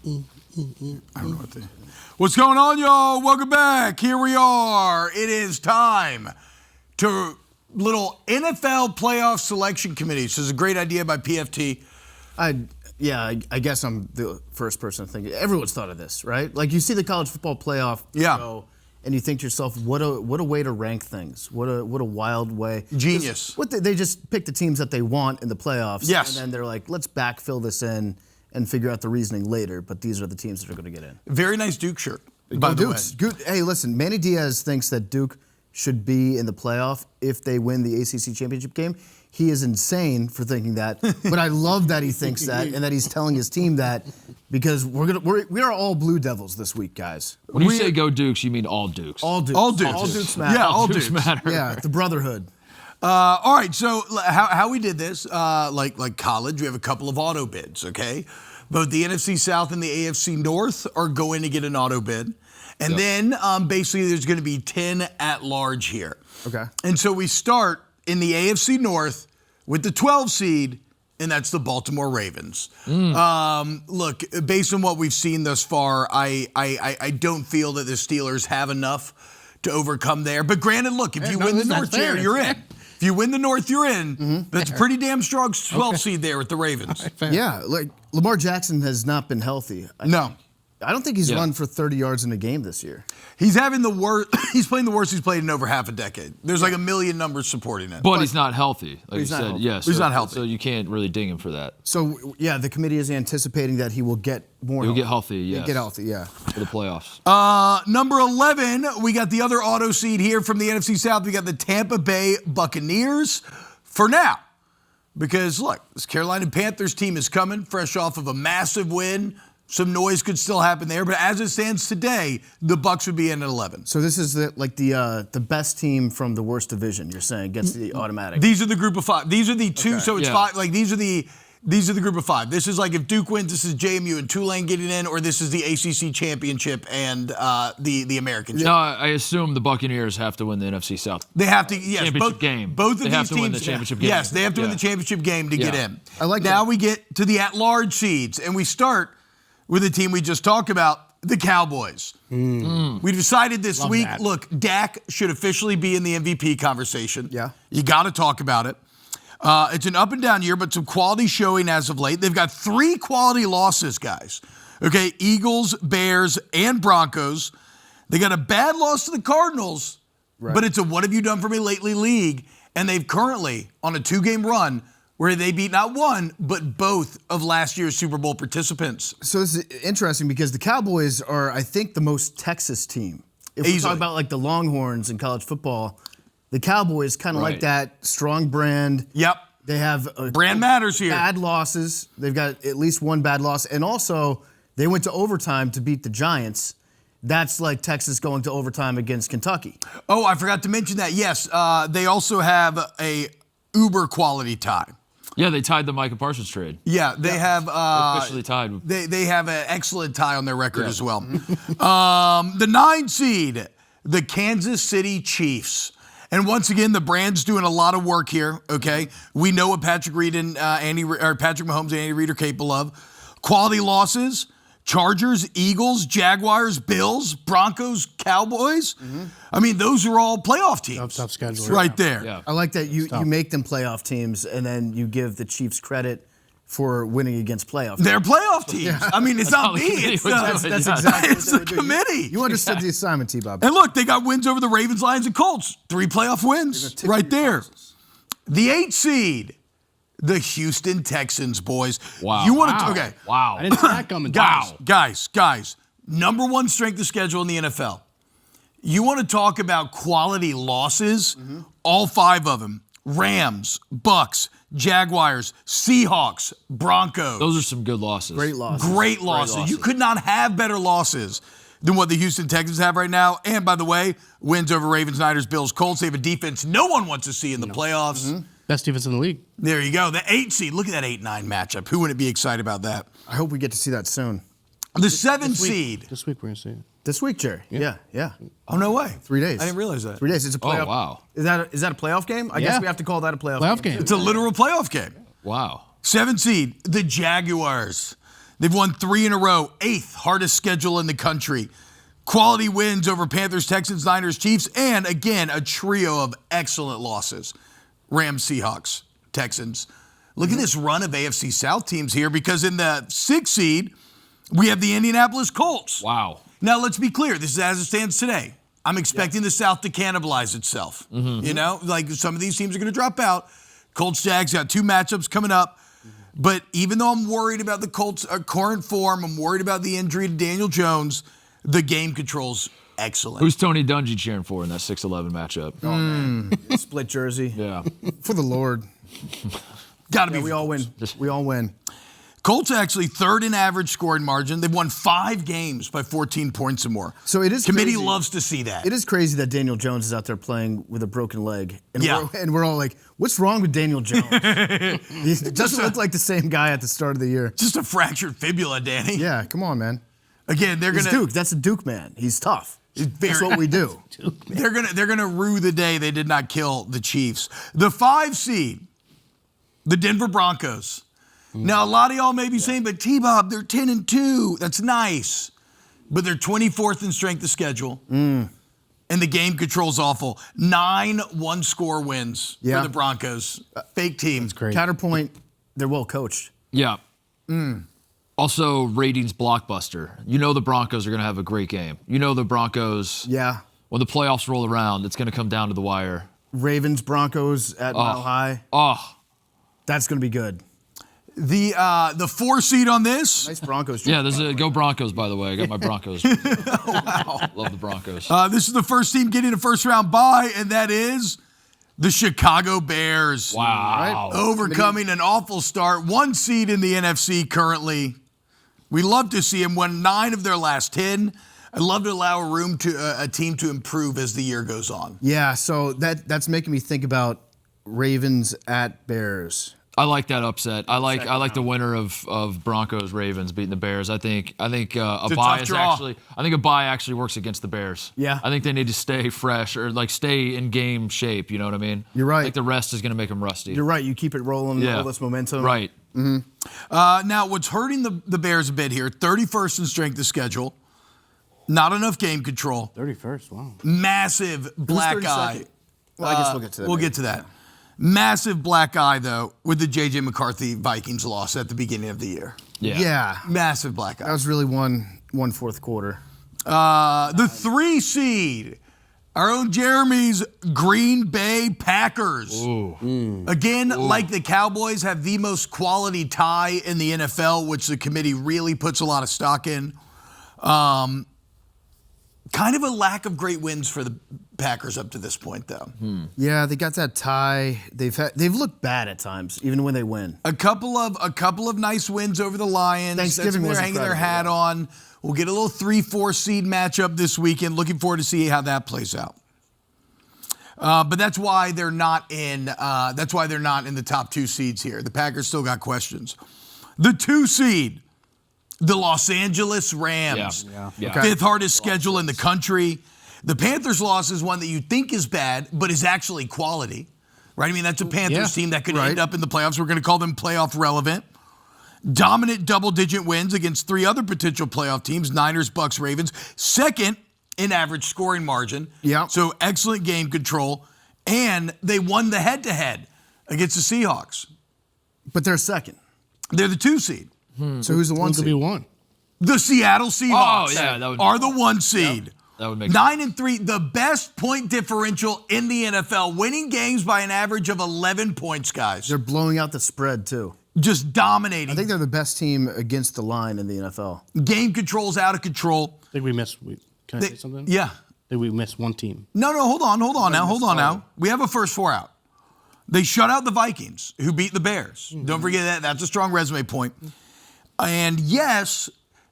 I don't know what the... What's going on, y'all? Welcome back. Here we are. It is time to little NFL playoff selection committee. This is a great idea by PFT. I guess I'm the first person to think. Everyone's thought of this, right? Like you see the college football playoff show, and you think to yourself, what a way to rank things. What a wild way. Genius. They just pick the teams that they want in the playoffs. Yes. And then they're like, let's backfill this in and figure out the reasoning later. But these are the teams that are going to get in. Very nice Duke shirt, by the way. Good. Hey, listen, Manny Diaz thinks that Duke should be in the playoff if they win the ACC championship game. He is insane for thinking that, but I love that he thinks that and that he's telling his team that because we are all Blue Devils this week, guys. When you say go Dukes, you mean all Dukes. All Dukes. All Dukes. All Dukes matter. Yeah, all Dukes matter. Yeah, the brotherhood. All right, so how we did this, like college, we have a couple of auto bids, okay? Both the NFC South and the AFC North are going to get an auto bid. And then basically there's going to be 10 at large here. Okay. And so we start in the AFC North with the 12 seed, and that's the Baltimore Ravens. Look, based on what we've seen thus far, I don't feel that the Steelers have enough to overcome there. But granted, look, if you win the North here, you're in. If you win the North, you're in. That's a pretty damn strong 12 seed there with the Ravens. Yeah, like Lamar Jackson has not been healthy. No. I don't think he's run for 30 yards in a game this year. He's having the worst. He's playing the worst he's played in over half a decade. There's like a million numbers supporting it. But he's not healthy, like you said. Yes, he's not healthy. So you can't really ding him for that. So yeah, the committee is anticipating that he will get more. He'll get healthy. Yes. He'll get healthy. Yeah. For the playoffs. Number 11, we got the other auto seed here from the NFC South. We got the Tampa Bay Buccaneers for now. Because, look, this Carolina Panthers team is coming fresh off of a massive win. Some noise could still happen there, but as it stands today, the Bucs would be in at 11. So this is the best team from the worst division, you're saying, gets the automatic. These are the group of five. These are the two, so it's five. Like, these are the group of five. This is like if Duke wins, this is JMU and Tulane getting in, or this is the ACC championship and the American championship. No, I assume the Buccaneers have to win the NFC South. They have to, yes. Championship game. Both of they these have to teams win the championship game. Yes, they have to win the championship game to get in. I like now that. we get to the at-large seeds, and we start with the team we just talked about, the Cowboys. We decided this week, look, Dak should officially be in the MVP conversation. Yeah. You got to talk about it. It's an up and down year, but some quality showing as of late. They've got 3 quality losses, guys. Okay, Eagles, Bears, and Broncos. They got a bad loss to the Cardinals, but it's a what have you done for me lately league, and they've currently on a 2-game run where they beat not one, but both of last year's Super Bowl participants. So this is interesting because the Cowboys are, I think, the most Texas team. If we talk about like the Longhorns in college football, the Cowboys kind of like that strong brand. Yep. They have brand matters here. Bad losses. They've got at least one bad loss. And also, they went to overtime to beat the Giants. That's like Texas going to overtime against Kentucky. Oh, I forgot to mention that. Yes, they also have a uber quality tie. Yeah, they tied the Micah Parsons trade. Yeah, they have officially tied. They have an excellent tie on their record as well. The 9 seed, the Kansas City Chiefs. And once again, the brand's doing a lot of work here. Okay, we know what Patrick Mahomes and Andy Reid are capable of. Quality losses: Chargers, Eagles, Jaguars, Bills, Broncos, Cowboys. I mean, those are all playoff teams. Tough schedule. Right there. Yeah. I like that you make them playoff teams, and then you give the Chiefs credit for winning against playoff teams. They're playoff teams. Yeah. I mean, it's not me. It's the committee. You understood the assignment, T-Bob. And look, they got wins over the Ravens, Lions, and Colts. 3 playoff wins right there. The 8 seed, the Houston Texans, boys. Wow. You want to? Okay. Wow. I didn't see that coming. Guys. Number 1 strength of schedule in the NFL. You want to talk about quality losses? All 5 of them. Rams, Bucks, Jaguars, Seahawks, Broncos. Those are some good losses. Great losses. Great losses. You could not have better losses than what the Houston Texans have right now. And by the way, wins over Ravens, Niners, Bills, Colts. They have a defense no one wants to see in the playoffs. Best defense in the league. There you go. The 8 seed. Look at that 8-9 matchup. Who wouldn't be excited about that? I hope we get to see that soon. The 7 seed. This week we're going to see it. This week, Jerry. Yeah. Oh, no way. 3 days. I didn't realize that. 3 days. It's a playoff. Oh, wow. Is that a playoff game? I guess we have to call that a playoff game. Game. It's a literal playoff game. Wow. 7 seed, the Jaguars. They've won 3 in a row, 8th hardest schedule in the country. Quality wins over Panthers, Texans, Niners, Chiefs, and again, a trio of excellent losses. Rams, Seahawks, Texans. Look at this run of AFC South teams here, because in the 6th seed, we have the Indianapolis Colts. Wow. Now, let's be clear. This is as it stands today. I'm expecting the South to cannibalize itself. You know, like some of these teams are going to drop out. Colts, Jags got 2 matchups coming up. But even though I'm worried about the Colts' current form, I'm worried about the injury to Daniel Jones, the game control's excellent. Who's Tony Dungy cheering for in that 6-11 matchup? Oh, man. Split jersey. Yeah. For the Lord. Gotta be. We all win. We all win. Colts actually 3rd in average scoring margin. They've won 5 games by 14 points or more. So it is Committee crazy. loves to see that. It is crazy that Daniel Jones is out there playing with a broken leg. And Yeah. we're all like, what's wrong with Daniel Jones? He doesn't look like the same guy at the start of the year. Just a fractured fibula, Danny. Yeah, come on, man. Again, they're He's gonna Duke. That's a Duke man. He's tough. That's very- what we do. they're gonna rue the day they did not kill the Chiefs. The 5 seed, the Denver Broncos. Now, a lot of y'all may be saying, but T-Bob, they're 10-2. That's nice. But they're 24th in strength of schedule. And the game control's awful. 9 one-score wins Yeah. for the Broncos. Fake team. Great. Counterpoint, they're well coached. Yeah. Also, ratings blockbuster. You know the Broncos are going to have a great game. You know the Broncos, Yeah. when the playoffs roll around, it's going to come down to the wire. Ravens, Broncos at Mile High. Oh, That's going to be good. The 4 seed on this, Nice Broncos. yeah, there's a go Broncos, by the way. I got my Broncos. Wow. Love the Broncos. this is the first team getting a first-round bye, and that is the Chicago Bears. Wow. Overcoming an awful start. 1 seed in the NFC currently. We love to see them win 9 of their last 10. I'd love to allow room to a team to improve as the year goes on. Yeah, so that's making me think about Ravens at Bears. I like that upset. I like the winner of Broncos Ravens beating the Bears. I think a a bye tough is draw. a bye actually works against the Bears. Yeah. I think they need to stay fresh or like stay in game shape. You know what I mean? You're right. I think the rest is going to make them rusty. You're right. You keep it rolling, Yeah. all this momentum. Right. Now, what's hurting the Bears a bit here, 31st in strength of schedule. Not enough game control. 31st, wow. Massive black 32nd? eye. Well, I guess we'll get to that. We'll later. get to that. Massive black eye, though, with the J.J. McCarthy Vikings loss at the beginning of the year. Yeah. Massive black eye. That was really one fourth quarter. The 3 seed, our own Jeremy's Green Bay Packers. Again, like the Cowboys, have the most quality tie in the NFL, which the committee really puts a lot of stock in. Kind of a lack of great wins for the Packers up to this point, though. Yeah, they got that tie. They've looked bad at times, even when they win. A couple of nice wins over the Lions. Thanksgiving They're was hanging their incredible, hat on. We'll get a little 3-4 seed matchup this weekend. Looking forward to see how that plays out. But that's why they're not in. That's why they're not in the top 2 seeds here. The Packers still got questions. The 2 seed, the Los Angeles Rams. Yeah. Okay. 5th hardest schedule in the country. The Panthers loss is one that you think is bad, but is actually quality, right? I mean, that's a Panthers team that could end up in the playoffs. We're going to call them playoff relevant. Dominant double-digit wins against 3 other potential playoff teams, Niners, Bucks, Ravens. 2nd in average scoring margin. Yeah. So excellent game control. And they won the head-to-head against the Seahawks. But they're second. They're the 2 seed. So who's the 1 Who could be seed? 1? The Seattle Seahawks Oh, yeah, that would- are the 1 seed. That would make 9-3, the best point differential in the NFL, winning games by an average of 11 points, guys. They're blowing out the spread, too. Just dominating. I think they're the best team against the line in the NFL. Game control's out of control. I think we missed. Can I say something? Yeah. I think we missed one team. No, hold on now. We have a first 4 out. They shut out the Vikings, who beat the Bears. Don't forget that. That's a strong resume point. And yes,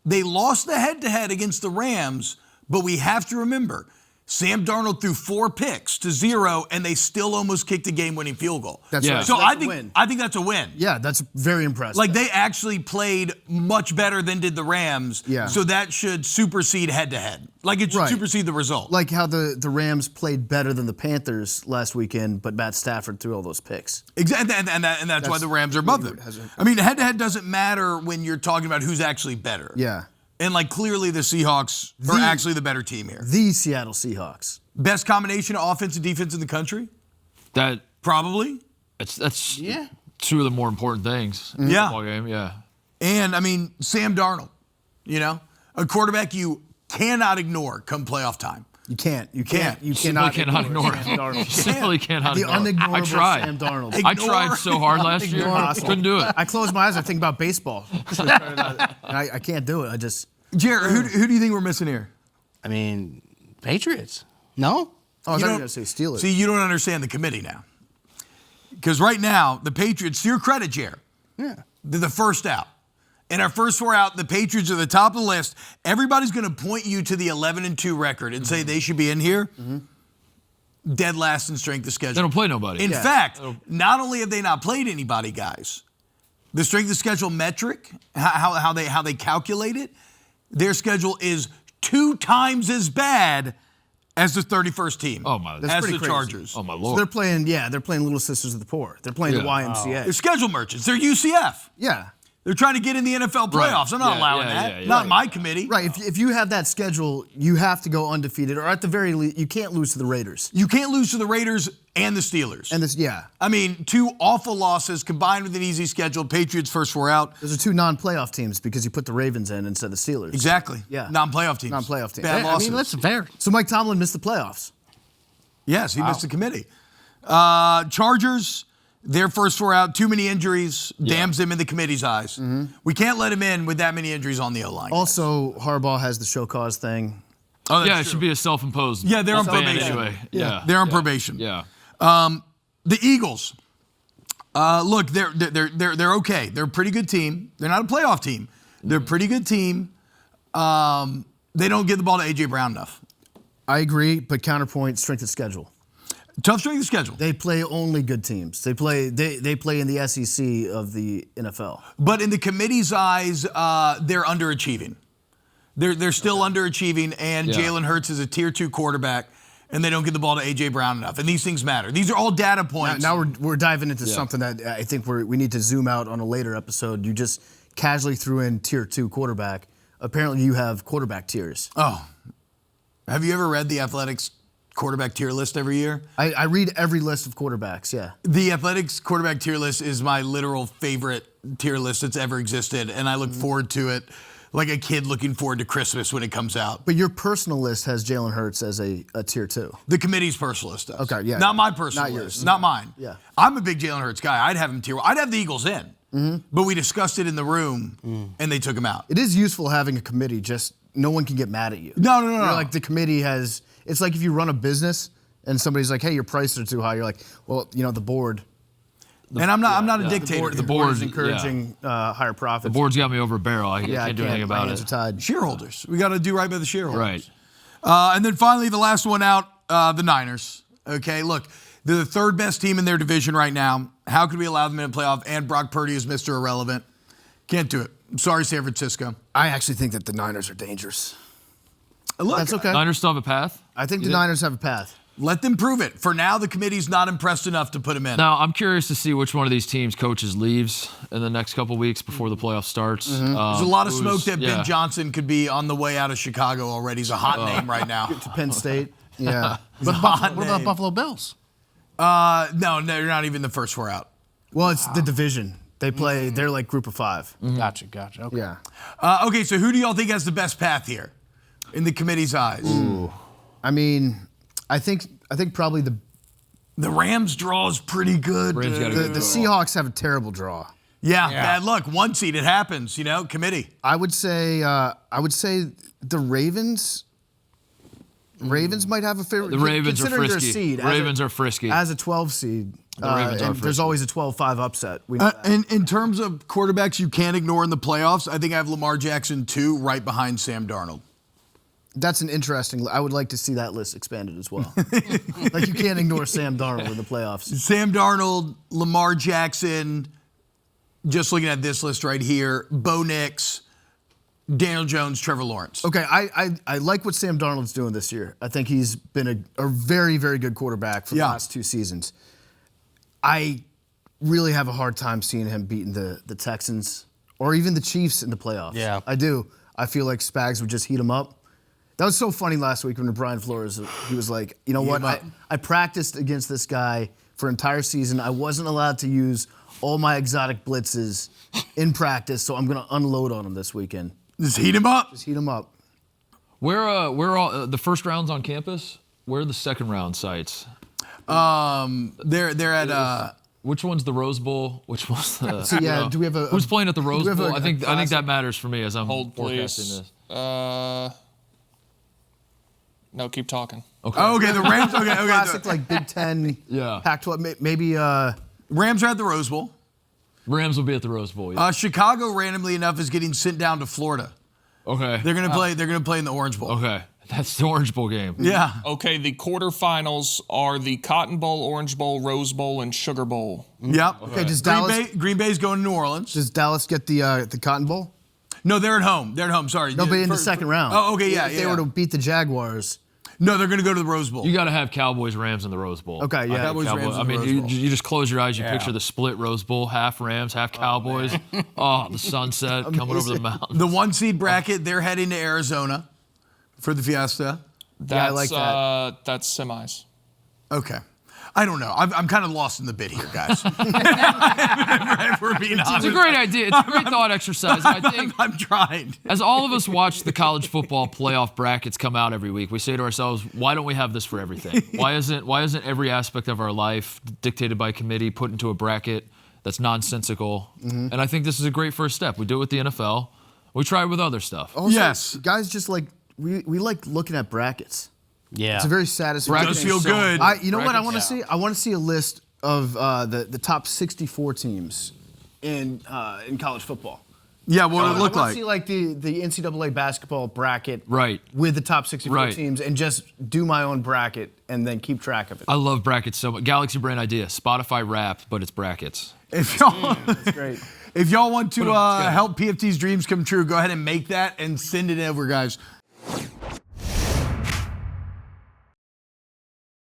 they lost the head-to-head against the Rams, but we have to remember, Sam Darnold threw 4 picks to 0, and they still almost kicked a game-winning field goal. That's Yeah. right. So that's I a think win. that's a win. Yeah, that's very impressive. Like they actually played much better than did the Rams. Yeah. So that should supersede head-to-head. Like it should Right. supersede the result. like how the Rams played better than the Panthers last weekend, but Matt Stafford threw all those picks. Exactly, and that's why the Rams are above them. I mean, head-to-head doesn't matter when you're talking about who's actually better. Yeah. And like clearly the Seahawks are actually the better team here. The Seattle Seahawks. Best combination of offense and defense in the country? That Probably. that's Yeah. two of the more important things in the Yeah. football game. Yeah. And I mean, Sam Darnold, a quarterback you cannot ignore come playoff time. You can't. You Can't. can't. You Simply cannot ignore Sam it. Darnold. Simply cannot The ignore it. unignorable I tried. Sam Darnold. I tried so hard last year. Impossible. Couldn't do it. I close my eyes. I think about baseball. And I can't do it. I just. Jared, who do you think we're missing here? I mean, Patriots. No? Oh, I thought you don't- were going to say Steelers. See, you don't understand the committee now. Because right now, the Patriots, to your credit, Jared, Yeah. they're the first out. And our first 4 out, the Patriots are the top of the list. Everybody's going to point you to the 11-2 record and say they should be in here. Dead last in strength of schedule. They don't play nobody. In fact, not only have they not played anybody, guys, the strength of schedule metric, how they calculate it, their schedule is 2 times as bad as the 31st team. Oh, my. That's as pretty the crazy. Chargers. Oh, my So Lord. they're playing Little Sisters of the Poor. They're playing the Yeah. YMCA. They're schedule merchants. They're UCF. Yeah. They're trying to get in the NFL Right. playoffs. I'm not Yeah, allowing yeah, that. yeah, yeah. Not Right. my committee. Right. If you have that schedule, you have to go undefeated, or at the very least, you can't lose to the Raiders. You can't lose to the Raiders and the Steelers. And this, yeah, I mean, 2 awful losses combined with an easy schedule. Patriots first 4 out. those are 2 non-playoff teams because you put the Ravens in instead of the Steelers. Exactly. Yeah. Non-playoff teams. Non-playoff teams. Bad I losses. I mean, listen, fair. So Mike Tomlin missed the playoffs. Yes, he missed the committee. Chargers, their first 4 out, too many injuries, damns them in the committee's eyes. We can't let him in with that many injuries on the O-line. Also, Harbaugh has the show cause thing. Oh, that's Yeah, it true. should be a self-imposed. Yeah, they're on ban probation. anyway. Yeah. They're on probation. Yeah. The Eagles, look, they're okay. They're a pretty good team. They're not a playoff team. They're a pretty good team. They don't give the ball to A.J. Brown enough. I agree, but counterpoint, strength of schedule. Tough strength of schedule. They play only good teams. They play in the SEC of the NFL. But in the committee's eyes, they're underachieving. They're still underachieving, and Yeah. Jalen Hurts is a tier 2 quarterback, and they don't give the ball to A.J. Brown enough. And these things matter. These are all data points. Now we're diving into something that I think we need to zoom out on a later episode. You just casually threw in tier 2 quarterback. Apparently, you have quarterback tiers. Oh. Have you ever read the Athletics quarterback tier list every year? I read every list of quarterbacks. Yeah. The Athletics quarterback tier list is my literal favorite tier list that's ever existed, and I look forward to it like a kid looking forward to Christmas when it comes out. But your personal list has Jalen Hurts as a tier 2. The committee's personal list does. Okay, yeah. Not my personal Not list. yours. Not mine. Yeah. I'm a big Jalen Hurts guy. I'd have him tier 1. I'd have the Eagles in. But we discussed it in the room, and they took him out. It is useful having a committee. Just no one can get mad at you. No. You're like the committee has. It's like if you run a business and somebody's like, "Hey, your prices are too high." You're like, "Well, the board." And I'm not a dictator. The board is yeah. encouraging higher profits. The board's got me over a barrel. I Yeah, can't do anything my about hands it. are tied. Shareholders. We got to do right by the shareholders. Right. And then finally, the last one out, the Niners. Okay, look, they're the 3rd best team in their division right now. How could we allow them in a playoff? And Brock Purdy is Mr. Irrelevant. Can't do it. I'm sorry, San Francisco. I actually think that the Niners are dangerous. Look, That's okay. Niners still have a path. I think the Niners have a path. let them prove it. For now, the committee's not impressed enough to put him in. Now, I'm curious to see which one of these teams coaches leaves in the next couple weeks before the playoff starts. There's a lot of smoke that yeah. Ben Johnson could be on the way out of Chicago already. He's a hot name right now. To Penn State. Yeah. He's a hot What about name. Buffalo Bills? No, they're not even the first four out. Well, it's the division. They play. They're like group of 5. Gotcha. Okay. Yeah. Okay, so who do y'all think has the best path here in the committee's eyes? I mean, I think probably the The Rams draw is pretty good. Rams got a the, good the Seahawks have a terrible draw. Yeah, bad luck. One seed, it happens. You know, committee. I would say the Ravens. Ravens might have a favorite. The Ravens are considering their frisky. seed, Ravens are frisky. as a 12 seed. Ravens are and there's frisky. always a 12-5 upset. We know that. In terms of quarterbacks you can't ignore in the playoffs, I think I have Lamar Jackson 2 right behind Sam Darnold. That's an interesting. I would like to see that list expanded as well. Like you can't ignore Sam Darnold in the playoffs. Sam Darnold, Lamar Jackson, just looking at this list right here, Bo Nix, Daniel Jones, Trevor Lawrence. Okay, I like what Sam Darnold's doing this year. I think he's been a very, very good quarterback for the last 2 seasons. I really have a hard time seeing him beating the Texans or even the Chiefs in the playoffs. Yeah. I do. I feel like Spags would just heat him up. That was so funny last week when Brian Flores, he was like, you know what, I practiced against this guy for an entire season. I wasn't allowed to use all my exotic blitzes in practice, so I'm going to unload on him this weekend. Just heat him up. Just heat him up. Where all the first round's on campus? Where are the second round sites? They're at Which one's the Rose Bowl? Which one's the? So yeah, do we have who's playing at the Rose we have Bowl? a I think classic? that matters for me as I'm Hold, forecasting please. this. No, keep talking. Okay. Oh, okay, the Rams. Okay, classic like Big Ten, Yeah. Pac-12, maybe. Rams are at the Rose Bowl. Rams will be at the Rose Bowl. Yeah. Chicago, randomly enough, is getting sent down to Florida. Okay. They're gonna play. They're gonna play in the Orange Bowl. Okay. That's the Orange Bowl game. Yeah. Okay, the quarterfinals are the Cotton Bowl, Orange Bowl, Rose Bowl, and Sugar Bowl. Yep. Okay, does Green Bay's going to New Orleans. Does Dallas get the Cotton Bowl? No, they're at home. They're at home. Sorry. No, but in the second round. Oh, okay, yeah, If they were to beat the Jaguars. No, they're going to go to the Rose Bowl. You got to have Cowboys Rams in the Rose Bowl. Okay, yeah. Cowboys, Rams in I the mean, Rose you, Bowl. you just close your eyes. You Yeah. picture the split Rose Bowl, half Rams, half Cowboys. Oh, the sunset coming over the mountain. The 1 seed bracket, they're heading to Arizona for the Fiesta. That's, I like that. That's semis. Okay. I don't know. I'm kind of lost in the bit here, guys. If we're being honest. It's a great idea. It's a great thought exercise. And I think I'm trying. as all of us watch the college football playoff brackets come out every week, we say to ourselves, why don't we have this for everything? Why isn't every aspect of our life dictated by committee put into a bracket that's nonsensical? And I think this is a great first step. We do it with the NFL. We try it with other stuff. Also, Yes. guys just like, we like looking at brackets. Yeah. It's a very satisfying. Does feel good. You know what I want to Brackets, see? I want to see a list of the top 64 teams in college football. Yeah, what would it I look want like? to see like the NCAA basketball bracket Right. with the top 64 Right. teams and just do my own bracket and then keep track of it. I love brackets so much. Galaxy Brain idea. Spotify Wrapped, but it's brackets. If y'all, That's great. if y'all want to together. help PFT's dreams come true, go ahead and make that and send it over, guys.